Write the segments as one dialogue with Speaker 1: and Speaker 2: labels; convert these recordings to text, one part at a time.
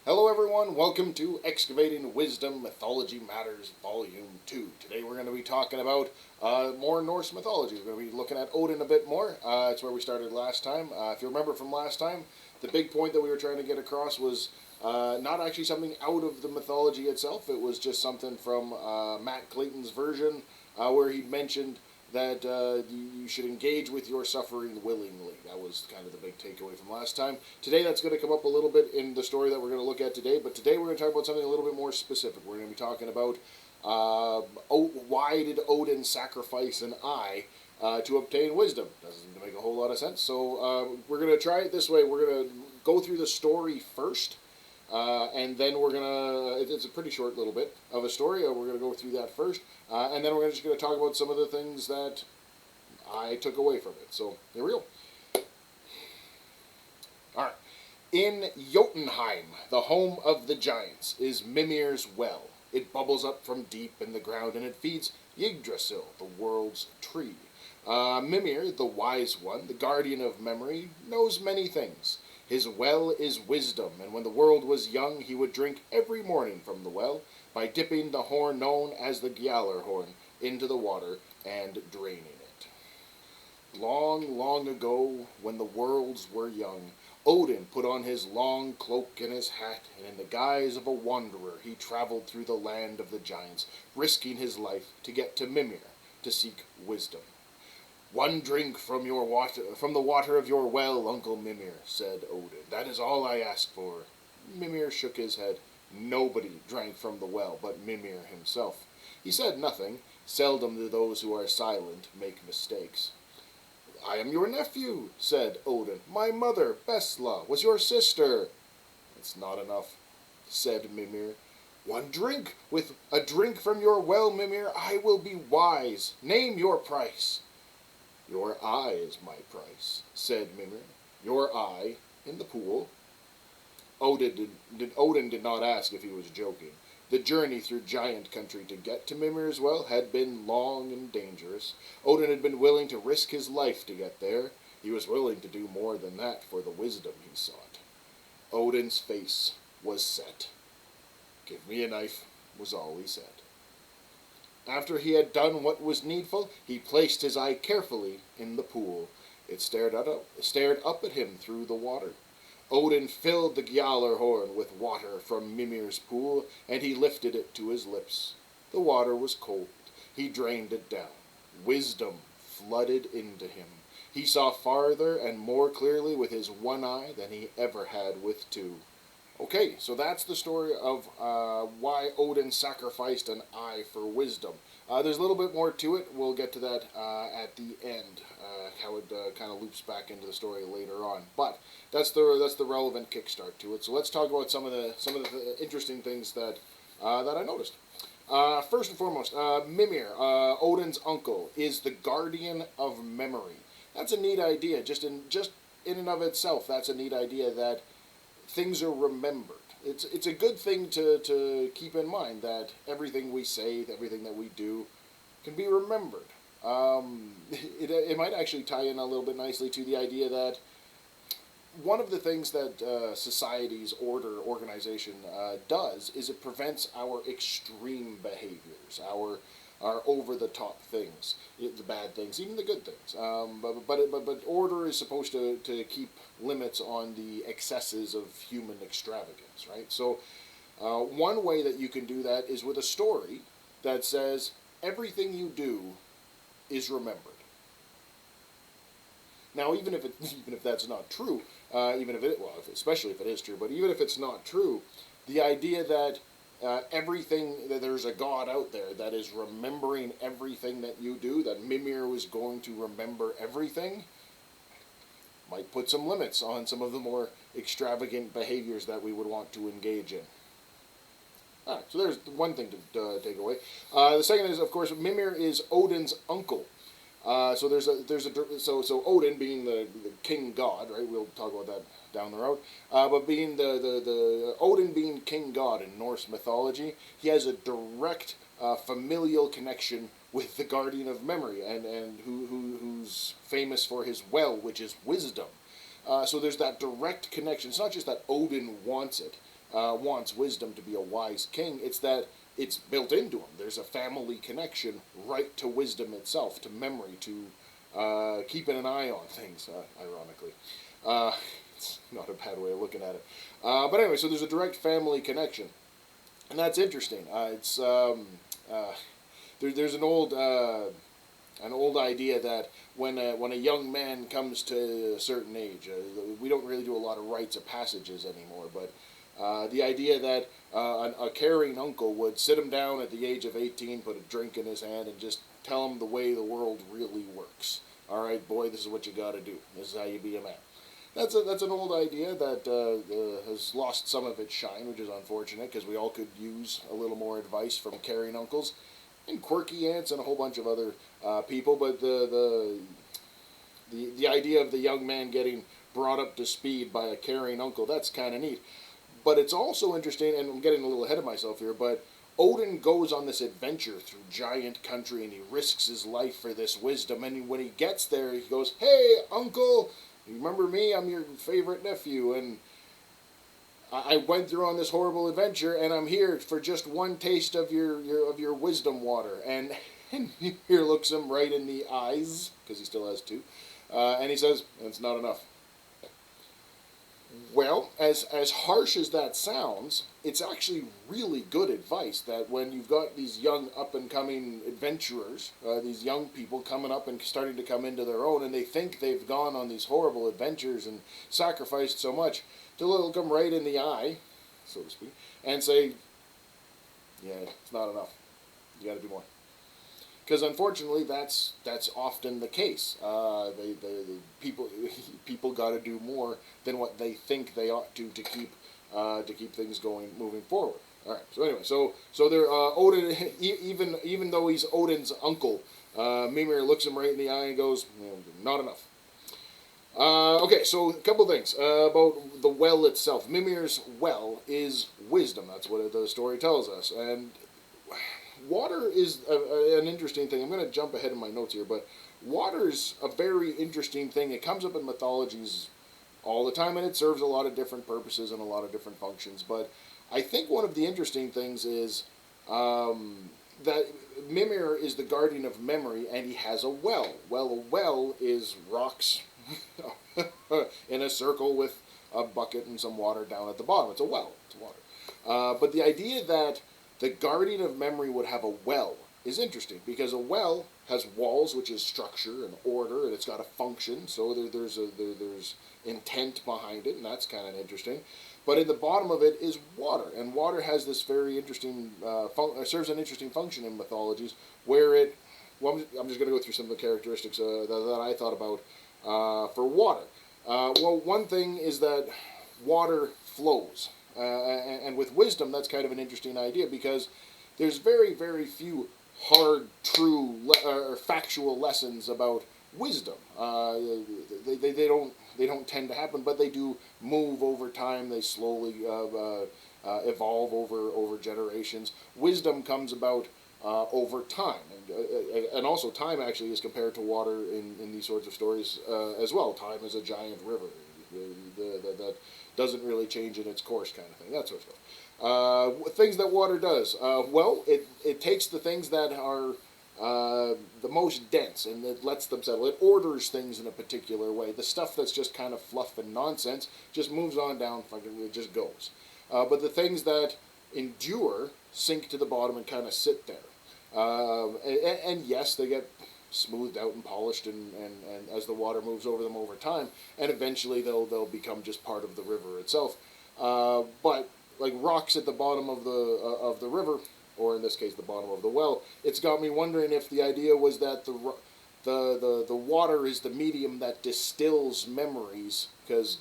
Speaker 1: Hello everyone, welcome to Excavating Wisdom, Mythology Matters, Volume 2. Today we're going to be talking about more Norse mythology. We're going to be looking at Odin a bit more. It's where we started last time. If you remember from last time, the big point that we were trying to get across was not actually something out of the mythology itself. It was just something from Matt Clayton's version where he mentioned that you should engage with your suffering willingly. That was kind of the big takeaway from last time. Today that's going to come up a little bit in the story that we're going to look at today, but today we're going to talk about something a little bit more specific. We're going to be talking about why did Odin sacrifice an eye to obtain wisdom? Doesn't make a whole lot of sense. So we're going to try it this way. We're going to go through the story first. And then we're gonna. It's a pretty short little bit of a story. We're gonna go through that first, and then we're just gonna talk about some of the things that I took away from it. So here we go. All right. In Jotunheim, the home of the giants, is Mimir's well. It bubbles up from deep in the ground, and it feeds Yggdrasil, the world's tree. Mimir, the wise one, the guardian of memory, knows many things. His well is wisdom, and when the world was young, he would drink every morning from the well by dipping the horn known as the Gjallar horn into the water and draining it. Long, long ago, when the worlds were young, Odin put on his long cloak and his hat, and in the guise of a wanderer, he traveled through the land of the giants, risking his life to get to Mimir to seek wisdom. "One drink from your water, from the water of your well, Uncle Mimir," said Odin. "That is all I ask for." Mimir shook his head. Nobody drank from the well but Mimir himself. He said nothing. Seldom do those who are silent make mistakes. "I am your nephew," said Odin. "My mother, Bestla, was your sister." "It's not enough," said Mimir. "One drink, with a drink from your well, Mimir, I will be wise. Name your price." "Your eye is my price," said Mimir. "Your eye in the pool." Odin did not ask if he was joking. The journey through giant country to get to Mimir's well had been long and dangerous. Odin had been willing to risk his life to get there. He was willing to do more than that for the wisdom he sought. Odin's face was set. "Give me a knife," was all he said. After he had done what was needful, he placed his eye carefully in the pool. It stared up at him through the water. Odin filled the Gjallar horn with water from Mimir's pool, and he lifted it to his lips. The water was cold. He drained it down. Wisdom flooded into him. He saw farther and more clearly with his one eye than he ever had with two. Okay, so that's the story of why Odin sacrificed an eye for wisdom. There's a little bit more to it. We'll get to that at the end, how it kind of loops back into the story later on. But that's the relevant kickstart to it. So let's talk about some of the interesting things that I noticed. First and foremost, Mimir, Odin's uncle, is the guardian of memory. That's a neat idea. Just in and of itself, that's a neat idea that things are remembered. It's a good thing to keep in mind that everything we say, everything that we do, can be remembered. It might actually tie in a little bit nicely to the idea that one of the things that society's organization does is it prevents our extreme behaviors, our over-the-top things, the bad things, even the good things. But order is supposed to keep limits on the excesses of human extravagance, right? So one way that you can do that is with a story that says everything you do is remembered. Now, even if that's not true, especially if it is true, but even if it's not true, the idea that everything, that there's a God out there that is remembering everything that you do, that Mimir was going to remember everything, might put some limits on some of the more extravagant behaviors that we would want to engage in. Alright, so there's one thing to take away. The second is, of course, Mimir is Odin's uncle. So Odin being the king god, right? We'll talk about that down the road. But being the Odin being king god in Norse mythology, he has a direct familial connection with the guardian of memory, and who's famous for his well, which is wisdom. So there's that direct connection. It's not just that Odin wants it. wants wisdom to be a wise king. It's that it's built into him. There's a family connection right to wisdom itself, to memory, to keeping an eye on things, ironically. It's not a bad way of looking at it. But anyway, so there's a direct family connection. And that's interesting. There's an old idea that when a young man comes to a certain age, we don't really do a lot of rites of passages anymore, but the idea that a caring uncle would sit him down at the age of 18, put a drink in his hand, and just tell him the way the world really works. All right, boy, this is what you got to do. This is how you be a man. That's an old idea that has lost some of its shine, which is unfortunate because we all could use a little more advice from caring uncles and quirky aunts and a whole bunch of other people. But the idea of the young man getting brought up to speed by a caring uncle, that's kind of neat. But it's also interesting, and I'm getting a little ahead of myself here, but Odin goes on this adventure through giant country and he risks his life for this wisdom. And when he gets there, he goes, "Hey, uncle, you remember me? I'm your favorite nephew, and I went through on this horrible adventure, and I'm here for just one taste of your wisdom water." And Ymir looks him right in the eyes, because he still has two, and he says, "It's not enough." Well, as harsh as that sounds, it's actually really good advice that when you've got these young up-and-coming adventurers, these young people coming up and starting to come into their own, and they think they've gone on these horrible adventures and sacrificed so much, to look them right in the eye, so to speak, and say, "Yeah, it's not enough. You got to do more." Because unfortunately, that's often the case. The people got to do more than what they think they ought to keep things moving forward. All right. So anyway, so there Odin, even though he's Odin's uncle, Mimir looks him right in the eye and goes, "Not enough." Okay, so a couple things about the well itself. Mimir's well is wisdom. That's what the story tells us, and water is an interesting thing. I'm going to jump ahead in my notes here, but water's a very interesting thing. It comes up in mythologies all the time, and it serves a lot of different purposes and a lot of different functions. But I think one of the interesting things is that Mimir is the guardian of memory, and he has a well. Well, a well is rocks in a circle with a bucket and some water down at the bottom. It's a well. It's water. But the idea that the guardian of memory would have a well is interesting because a well has walls, which is structure and order, and it's got a function. So there's intent behind it, and that's kind of interesting. But in the bottom of it is water, and water has this very interesting serves an interesting function in mythologies where it. Well, I'm just going to go through some of the characteristics that I thought about for water. Well, one thing is that water flows. And with wisdom, that's kind of an interesting idea because there's very, very few hard, true, or factual lessons about wisdom. They don't tend to happen, but they do move over time. They slowly evolve over generations. Wisdom comes about over time, and also time actually is compared to water in these sorts of stories as well. Time is a giant river that doesn't really change in its course, kind of thing. That sort of stuff. Things that water does. Well, it takes the things that are the most dense and it lets them settle. It orders things in a particular way. The stuff that's just kind of fluff and nonsense just moves on down, it just goes. But the things that endure sink to the bottom and kind of sit there. And yes, they get smoothed out and polished, and as the water moves over them over time, and eventually they'll become just part of the river itself. But like rocks at the bottom of the river, or in this case the bottom of the well, it's got me wondering if the idea was that the water is the medium that distills memories, because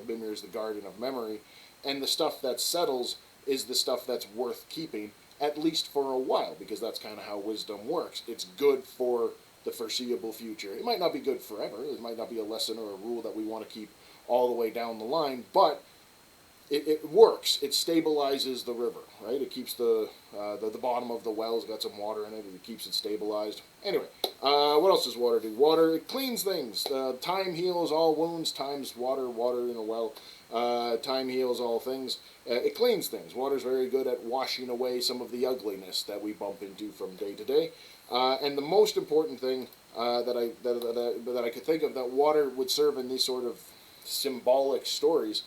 Speaker 1: Mimir is the guardian of memory, and the stuff that settles is the stuff that's worth keeping, at least for a while, because that's kind of how wisdom works. It's good for the foreseeable future. It might not be good forever. It might not be a lesson or a rule that we want to keep all the way down the line, but it works. It stabilizes the river, right? It keeps the bottom of the well's got some water in it. It keeps it stabilized. Anyway, what else does water do? Water, it cleans things. Time heals all wounds. Time's water in a well. Time heals all things. It cleans things. Water's very good at washing away some of the ugliness that we bump into from day to day. And the most important thing that I could think of that water would serve in these sort of symbolic stories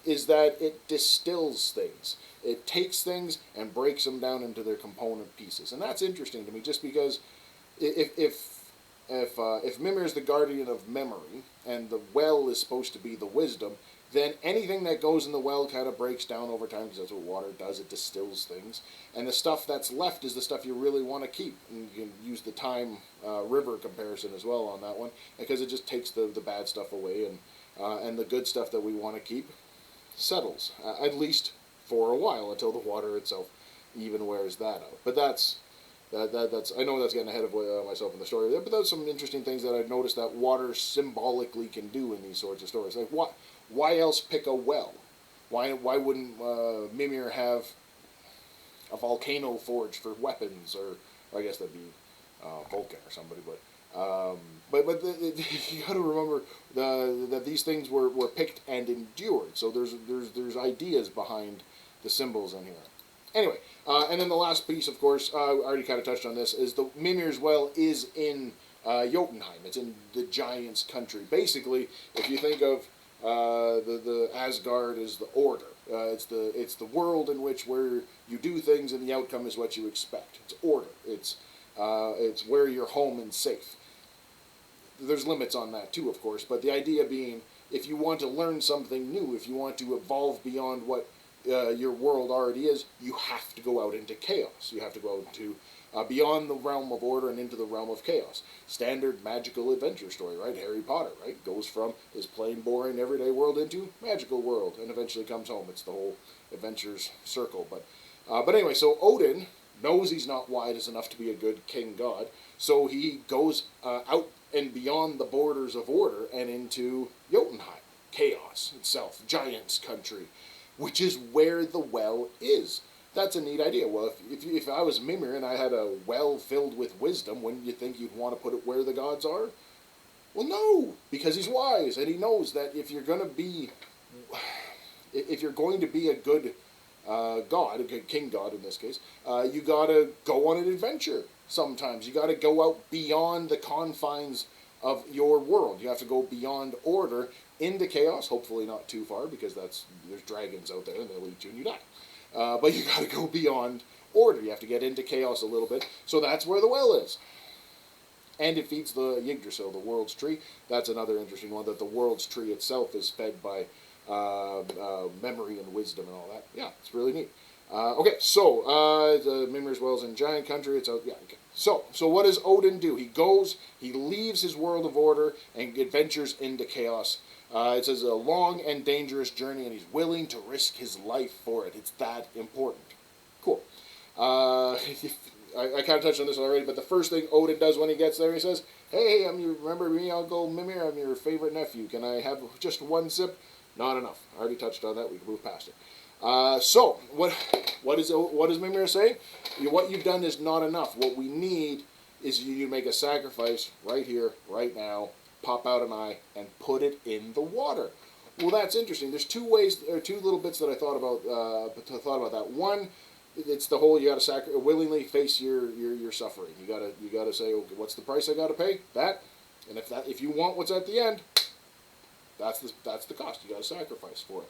Speaker 1: is that it distills things. It takes things and breaks them down into their component pieces, and that's interesting to me. Just because if Mimir is the guardian of memory and the well is supposed to be the wisdom, then anything that goes in the well kind of breaks down over time, because that's what water does. It distills things, and the stuff that's left is the stuff you really want to keep. And you can use the time river comparison as well on that one, because it just takes the bad stuff away, and the good stuff that we want to keep settles, at least for a while, until the water itself even wears that out. But that's I know that's getting ahead of myself in the story there, but that's some interesting things that I've noticed that water symbolically can do in these sorts of stories. Like, why else pick a well? Why wouldn't Mimir have a volcano forge for weapons, or I guess that'd be Vulcan or somebody, but you got to remember that these things were picked and endured. So there's ideas behind the symbols in here. Anyway, and then the last piece, of course, I already kind of touched on this, is the Mimir's Well is in Jotunheim. It's in the Giants' country. Basically, if you think of the Asgard is the order. It's the world in which where you do things and the outcome is what you expect. It's order. It's where you're home and safe. There's limits on that too, of course, but the idea being, if you want to learn something new, if you want to evolve beyond what your world already is, you have to go out into chaos. You have to go out into beyond the realm of order and into the realm of chaos. Standard magical adventure story, right? Harry Potter, right? Goes from his plain, boring, everyday world into magical world, and eventually comes home. It's the whole adventure's circle. But anyway, so Odin knows he's not wise enough to be a good king god, so he goes out and beyond the borders of order and into Jotunheim, chaos itself, giants' country, which is where the well is. That's a neat idea. Well, if I was Mimir and I had a well filled with wisdom, wouldn't you think you'd want to put it where the gods are? Well, no, because he's wise and he knows that if you're going to be a good god, a good king god in this case, you got to go on an adventure. Sometimes you got to go out beyond the confines of your world. You have to go beyond order into chaos. Hopefully not too far, because there's dragons out there and they'll eat you and you die. But you got to go beyond order. You have to get into chaos a little bit. So that's where the well is. And it feeds the Yggdrasil, the world's tree. That's another interesting one, that the world's tree itself is fed by memory and wisdom and all that. Yeah, it's really neat. Okay, so the Mimir's Well's in Giant Country. It's out. Yeah. Okay. So what does Odin do? He goes. He leaves his world of order and adventures into chaos. It says a long and dangerous journey, and he's willing to risk his life for it. It's that important. Cool. I kind of touched on this already, but the first thing Odin does when he gets there, he says, "Hey, remember me, Uncle Mimir? I'm your favorite nephew. Can I have just one sip?" Not enough. I already touched on that. We can move past it. So what does Mimir say? What you've done is not enough. What we need is you to make a sacrifice right here, right now. Pop out an eye and put it in the water. Well, that's interesting. There's two little bits that I thought about that. One, it's the whole you got to willingly face your suffering. You gotta say, okay, what's the price I got to pay? That, and if you want what's at the end, that's the cost. You got to sacrifice for it.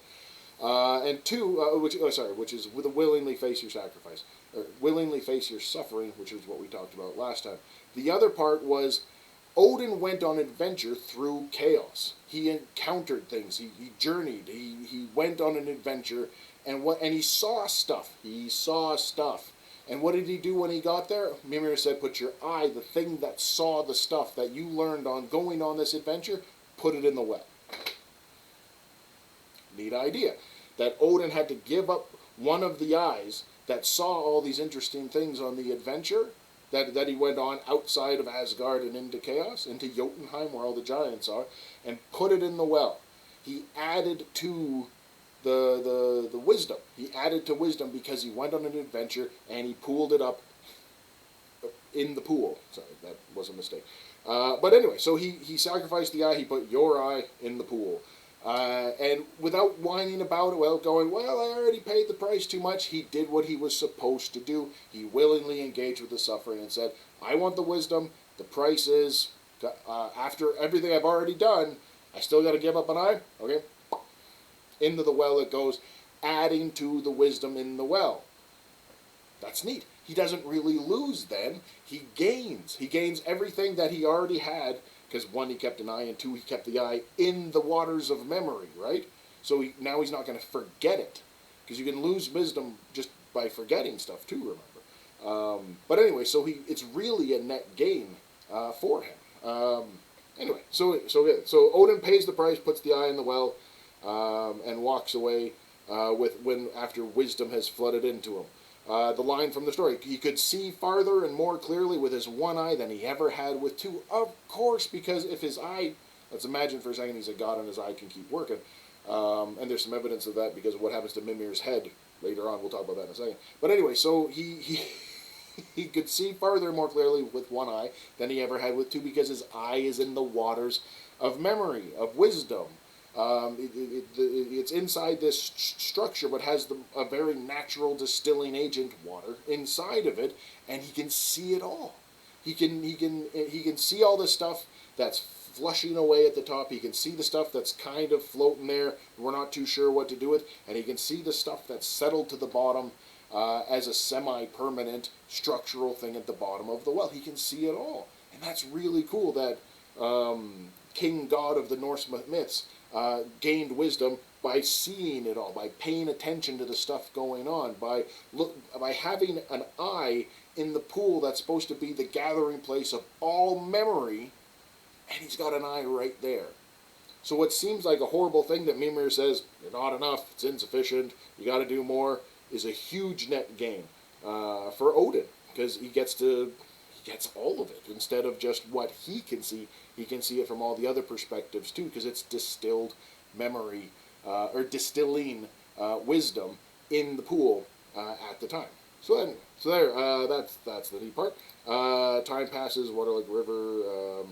Speaker 1: And two, which is with a willingly face your sacrifice, or willingly face your suffering, which is what we talked about last time. The other part was Odin went on adventure through chaos. He encountered things. He journeyed. He went on an adventure, and he saw stuff. He saw stuff. And what did he do when he got there? Mimir said, "Put your eye, the thing that saw the stuff that you learned on going on this adventure, put it in the well." Neat idea. That Odin had to give up one of the eyes that saw all these interesting things on the adventure that he went on outside of Asgard and into chaos, into Jotunheim where all the giants are, and put it in the well. He added to the wisdom. He added to wisdom because he went on an adventure and he pooled it up in the pool. Sorry, that was a mistake. But anyway, so he sacrificed the eye. He put your eye in the pool. And without whining about it, well, going, well, I already paid the price too much, he did what he was supposed to do. He willingly engaged with the suffering and said, I want the wisdom. The price is, after everything I've already done, I still got to give up an eye? Okay. Into the well it goes, adding to the wisdom in the well. That's neat. He doesn't really lose then. He gains. He gains everything that he already had, because one, he kept an eye, and two, he kept the eye in the waters of memory, right? So now he's not going to forget it, because you can lose wisdom just by forgetting stuff too, remember. But anyway, so it's really a net gain for him. Anyway, so Odin pays the price, puts the eye in the well, and walks away after wisdom has flooded into him. The line from the story, he could see farther and more clearly with his one eye than he ever had with two. Of course, because if his eye, let's imagine for a second he's a god and his eye can keep working. And there's some evidence of that because of what happens to Mimir's head later on. We'll talk about that in a second. But anyway, so he could see farther and more clearly with one eye than he ever had with two, because his eye is in the waters of memory, of wisdom. It's inside this structure, but has a very natural distilling agent, water, inside of it, and he can see it all. He can see all the stuff that's flushing away at the top. He can see the stuff that's kind of floating there. We're not too sure what to do with, and he can see the stuff that's settled to the bottom as a semi-permanent structural thing at the bottom of the well. He can see it all, and that's really cool. That king god of the Norse myths gained wisdom by seeing it all, by paying attention to the stuff going on, by having an eye in the pool that's supposed to be the gathering place of all memory, and he's got an eye right there. So what seems like a horrible thing that Mimir says, you're not enough, it's insufficient, you got to do more, is a huge net gain for Odin, because he gets all of it instead of just what he can see. He can see it from all the other perspectives too, because it's distilled memory or distilling wisdom in the pool at the time. So anyway, that's the neat part. Time passes, water like river.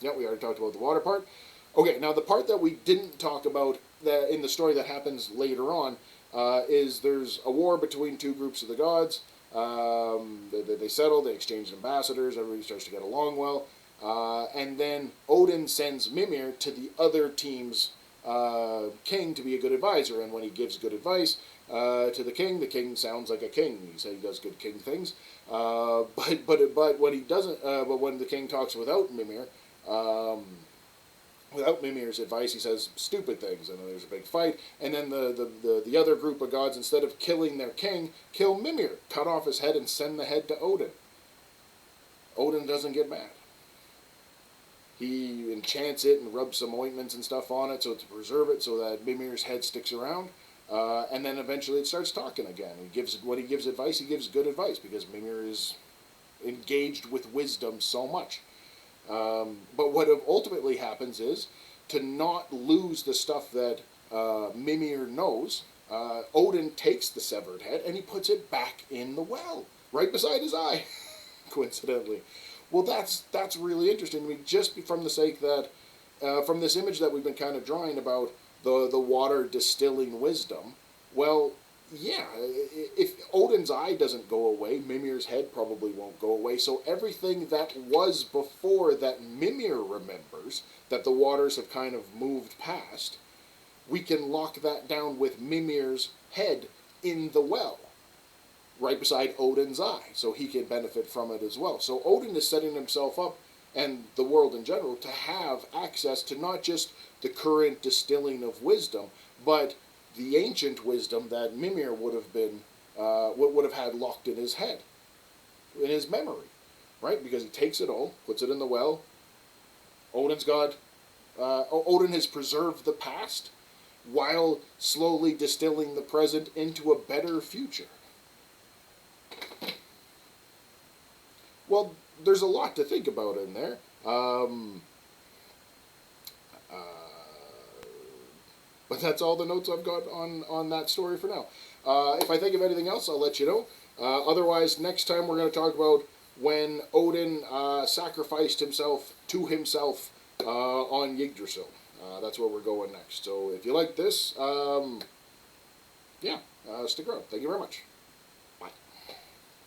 Speaker 1: Yeah, we already talked about the water part. Okay, now the part that we didn't talk about in the story that happens later on is there's a war between two groups of the gods. They settle, they exchange ambassadors, everybody starts to get along well, and then Odin sends Mimir to the other team's king to be a good advisor, and when he gives good advice to the king sounds like a king. He says he does good king things, but when he doesn't, but when the king talks without Mimir, without Mimir's advice, he says stupid things, and then there's a big fight, and then the other group of gods, instead of killing their king, kill Mimir, cut off his head and send the head to Odin. Odin doesn't get mad. He enchants it and rubs some ointments and stuff on it to preserve it so that Mimir's head sticks around, and then eventually it starts talking again. When he gives advice, he gives good advice, because Mimir is engaged with wisdom so much. But what ultimately happens is, to not lose the stuff that Mimir knows, Odin takes the severed head and he puts it back in the well, right beside his eye, coincidentally. Well, that's really interesting to me, just from the sake that, from this image that we've been kind of drawing about the water distilling wisdom. Well, yeah, if Odin's eye doesn't go away, Mimir's head probably won't go away. So everything that was before that Mimir remembers, that the waters have kind of moved past, we can lock that down with Mimir's head in the well, right beside Odin's eye, so he can benefit from it as well. So Odin is setting himself up, and the world in general, to have access to not just the current distilling of wisdom, but the ancient wisdom that Mimir would have had locked in his head, in his memory, right? Because he takes it all, puts it in the well. Odin has preserved the past while slowly distilling the present into a better future. Well, there's a lot to think about in there. But that's all the notes I've got on that story for now. If I think of anything else, I'll let you know. Otherwise, next time we're going to talk about when Odin sacrificed himself to himself on Yggdrasil. That's where we're going next. So if you like this, yeah, stick around. Thank you very much.